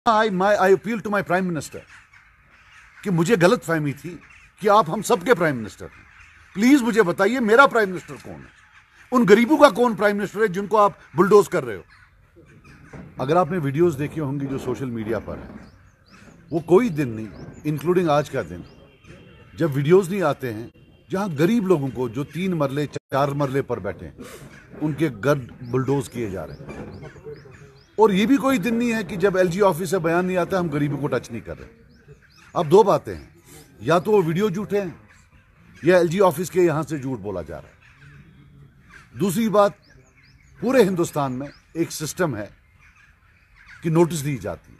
I appeal to my prime minister कि मुझे गलत फहमी थी कि आप हम सबके प्राइम मिनिस्टर हैं। प्लीज मुझे बताइए मेरा प्राइम मिनिस्टर कौन है, उन गरीबों का कौन प्राइम मिनिस्टर है जिनको आप बुलडोज कर रहे हो। अगर आपने वीडियोस देखी होंगी जो सोशल मीडिया पर है, वो कोई दिन नहीं, इंक्लूडिंग आज का दिन, जब वीडियोस नहीं आते हैं जहां गरीब लोगों को जो 3 मरले 4 मरले पर बैठे हैं उनके घर बुलडोज किए जा रहे हैं। और ये भी कोई दिन नहीं है कि जब एलजी ऑफिस से बयान नहीं आता हम गरीबों को टच नहीं कर रहे। अब 2 बातें हैं, या तो वो वीडियो झूठे हैं या एलजी ऑफिस के यहां से झूठ बोला जा रहा है। दूसरी बात, पूरे हिंदुस्तान में एक सिस्टम है कि नोटिस दी जाती है।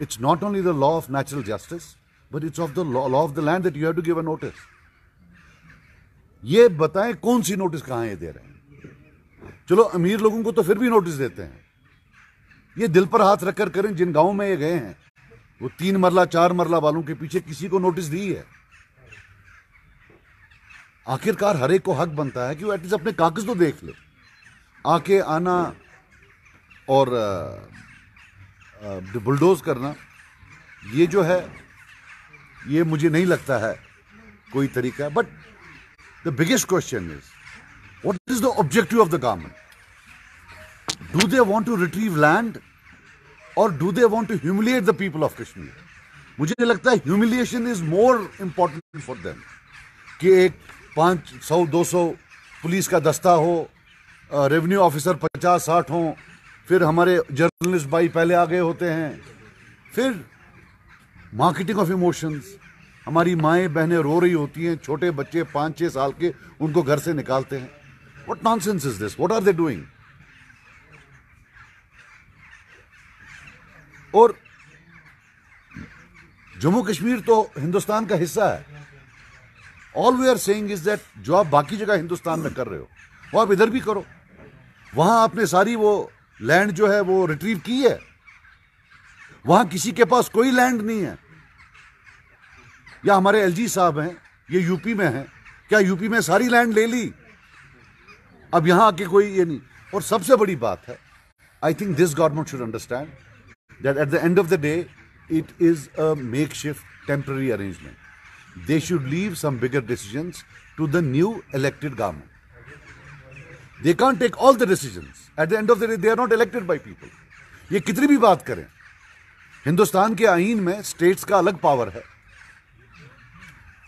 It's not only the law of natural justice but it's of the law of the land that you have to give a notice. ये बताएं कौन सी नोटिस कहां ये दे रहे हैं। चलो अमीर लोगों को तो फिर भी नोटिस देते हैं, ये दिल पर हाथ रखकर करें, जिन गांव में ये गए हैं वो 3 मरला 4 मरला वालों के पीछे किसी को नोटिस दी है। आखिरकार हर एक को हक बनता है कि वो एटलीस्ट अपने कागज तो देख ले। आके आना और बुलडोज करना, ये जो है ये मुझे नहीं लगता है कोई तरीका। But the biggest question is what is the objective of the government? Do they want to retrieve land और do they want to humiliate the people of Kashmir? मुझे लगता है humiliation is more important for them कि एक 500-200 police का दस्ता हो, revenue officer 50-60 हों, फिर हमारे जर्नलिस्ट भाई पहले आ गए होते हैं, फिर मार्केटिंग ऑफ इमोशंस, हमारी माएँ बहनें रो रही होती हैं, छोटे बच्चे 5-6 साल के उनको घर से निकालते हैं। What nonsense is this? What are they doing? और जम्मू कश्मीर तो हिंदुस्तान का हिस्सा है। All we are saying is that जो आप बाकी जगह हिंदुस्तान में कर रहे हो वो आप इधर भी करो। वहां आपने सारी वो लैंड जो है वो रिट्रीव की है, वहां किसी के पास कोई लैंड नहीं है। या हमारे एलजी साहब हैं, ये यूपी में हैं, क्या यूपी में सारी लैंड ले ली? अब यहां आके कोई ये नहीं। और सबसे बड़ी बात है, I think this government should understand that at the end of the day it is a makeshift temporary arrangement. They should leave some bigger decisions to the new elected government. They can't take all the decisions. At the end of the day they are not elected by people. ये कितनी भी बात करें, हिंदुस्तान के आईन में states का अलग पावर है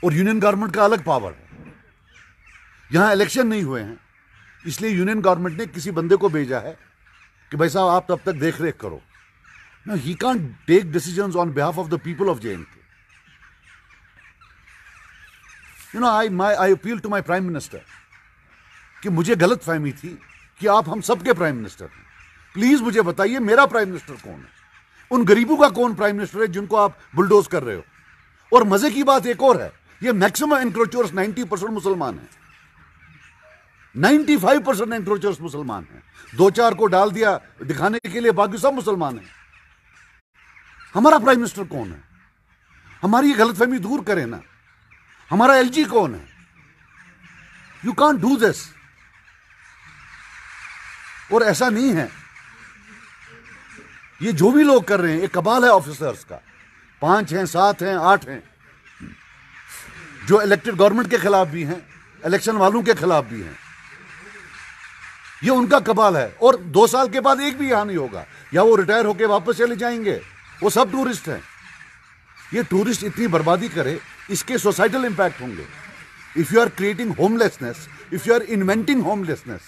और यूनियन गवर्नमेंट का अलग पावर है। यहां इलेक्शन नहीं हुए हैं, इसलिए यूनियन गवर्नमेंट ने किसी बंदे को भेजा है कि भाई साहब आप तब तक देख रेख करो। No, he can't take decisions on behalf of the people of J&K. You know, I appeal to my Prime Minister कि मुझे गलत फहमी थी कि आप हम सबके प्राइम मिनिस्टर हैं। प्लीज मुझे बताइए मेरा प्राइम मिनिस्टर कौन है, उन गरीबों का कौन प्राइम मिनिस्टर है जिनको आप बुलडोज कर रहे हो। और मजे की बात एक और है, ये मैक्सिमम एनक्रोचर्स 90% मुसलमान हैं, 95% एनक्रोचर्स मुसलमान हैं। 2-4 को डाल दिया दिखाने के लिए, बाकी सब मुसलमान हैं। हमारा प्राइम मिनिस्टर कौन है? हमारी ये गलतफहमी दूर करें ना। हमारा एलजी कौन है? You can't do this. और ऐसा नहीं है, ये जो भी लोग कर रहे हैं एक कबाल है ऑफिसर्स का, 5 हैं 7 हैं 8 हैं, जो इलेक्टेड गवर्नमेंट के खिलाफ भी हैं, इलेक्शन वालों के खिलाफ भी हैं। ये उनका कबाल है। और 2 साल के बाद एक भी यहां नहीं होगा, या वो रिटायर होकर वापस चले जाएंगे। वो सब टूरिस्ट हैं। ये टूरिस्ट इतनी बर्बादी करे, इसके सोसाइटल इंपैक्ट होंगे। If you are creating homelessness, if you are inventing homelessness,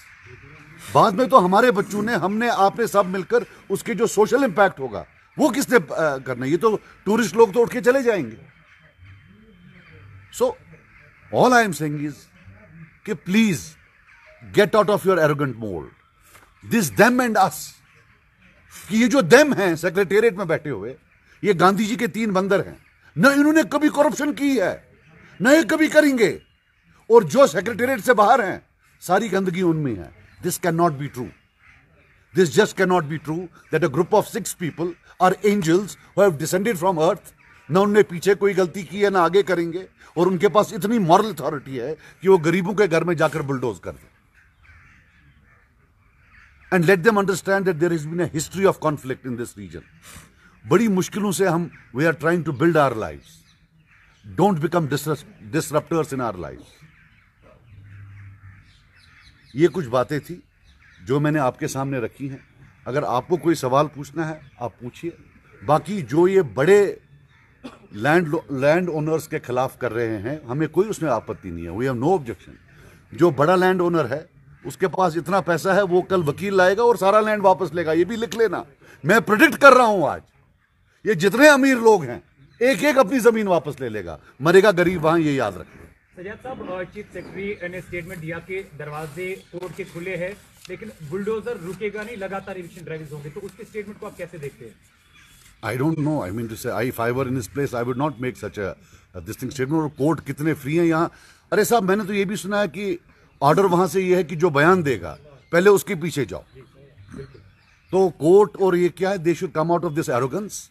बाद में तो हमारे बच्चों ने, हमने, आपने सब मिलकर उसके जो सोशल इंपैक्ट होगा वो किसने करना? ये तो टूरिस्ट लोग तो उठ के चले जाएंगे। So all I am saying is कि please get out of your arrogant mould. This them and us, कि ये जो देम हैं सेक्रेटेरिएट में बैठे हुए, ये गांधी जी के 3 बंदर हैं। न इन्होंने कभी करप्शन की है, न ये कभी करेंगे। और जो सेक्रेटेरिएट से बाहर हैं, सारी गंदगी उनमें है। This can not be true. This just can not be true that a group of 6 people are angels who have descended from earth. न उन्होंने पीछे कोई गलती की है, ना आगे करेंगे। और उनके पास इतनी मॉरल अथॉरिटी है कि वो गरीबों के घर में जाकर बुलडोज कर दें। And let them understand that there has been a history of conflict in this region. बड़ी मुश्किलों से हम we are trying to build our lives. Don't become disruptors in our lives. ये कुछ बातें थी जो मैंने आपके सामने रखी हैं. अगर आपको कोई सवाल पूछना है आप पूछिए. बाकी जो ये बड़े लैंड ओनर्स के खिलाफ कर रहे हैं, हमें कोई उसमें आपत्ति नहीं है. We have no objection. जो बड़ा लैंड ओनर है उसके पास इतना पैसा है, वो कल वकील लाएगा और सारा लैंड वापस लेगा. ये भी लिख लेना. मैं प्रेडिक्ट कर रहा हूं आज ये जितने अमीर लोग हैं एक एक अपनी जमीन वापस ले लेगा. मरेगा गरीब वहां, ये याद रखें. सजाद साहब, चीफ सेक्रेटरी ने स्टेटमेंट दिया कि दरवाजे कोर्ट के खुले हैं लेकिन बुलडोजर रुकेगा नहीं, लगातार इविक्शन ड्राइव्स होंगे. तो उसके स्टेटमेंट को आप कैसे देखते हैं? I don't know. I mean to say, if I were in his place, I would not make such a distinct statement. और कोर्ट कितने फ्री हैं यहाँ. अरे साहब, मैंने तो ये भी सुना है कि ऑर्डर वहां से ये है कि जो बयान देगा पहले उसके पीछे जाओ. तो कोर्ट और ये क्या है, they should come out of this arrogance.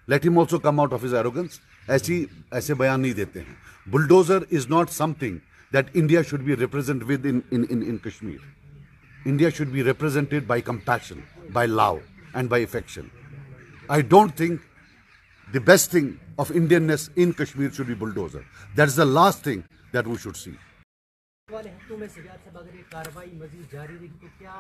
Let him also come out of his arrogance. ऐसे बयान नहीं देते हैं. Bulldozer is not something that India should be represent with in Kashmir. India should be represented by compassion, by love, and by affection. I don't think the best thing of Indianness in Kashmir should be bulldozer. That's the last thing that we should see. वाले हफ्तों में सजाद साहब अगर ये कार्रवाई मजीद जारी रही तो क्या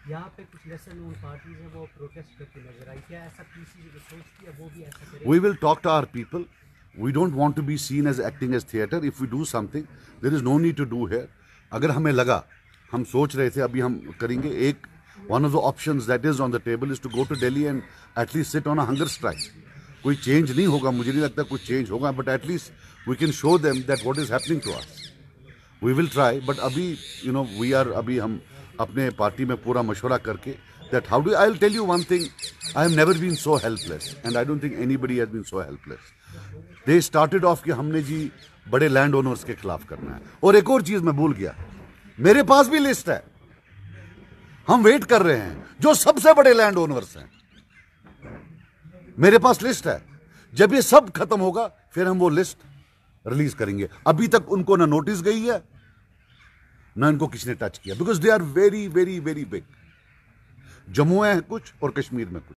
यहाँ पे कुछ लेसन नून पार्टीज हैं वो प्रोटेस्ट करती नजर आई? क्या ऐसा पीसीसी जो सोचती है वो भी ऐसा करे? We will talk to our people. We don't want to be seen as acting as theatre. If we do something, there is no need to do here. अगर हमें लगा, हम सोच रहे थे, अभी हम करेंगे. एक one of the options that is on the table is to go to Delhi and at least sit on a hunger strike. कोई चेंज नहीं होगा, मुझे नहीं लगता कुछ चेंज होगा, but at least we can show them that what is happening to us. We will try, but अभी we are अभी हम अपने पार्टी में पूरा मशवरा करके that how do I'll tell you one thing. I have never been so helpless and I don't think anybody has been so helpless. They started off कि हमने जी बड़े लैंड ओनर्स के खिलाफ करना है. और एक और चीज मैं भूल गया, मेरे पास भी लिस्ट है. हम वेट कर रहे हैं जो सबसे बड़े लैंड ओनर्स हैं. मेरे पास लिस्ट है. जब ये सब खत्म होगा फिर हम वो लिस्ट रिलीज करेंगे. अभी तक उनको ना नोटिस गई है ना इनको किसी ने टच किया, because they are very very very big. Jammu है कुछ और कश्मीर में कुछ.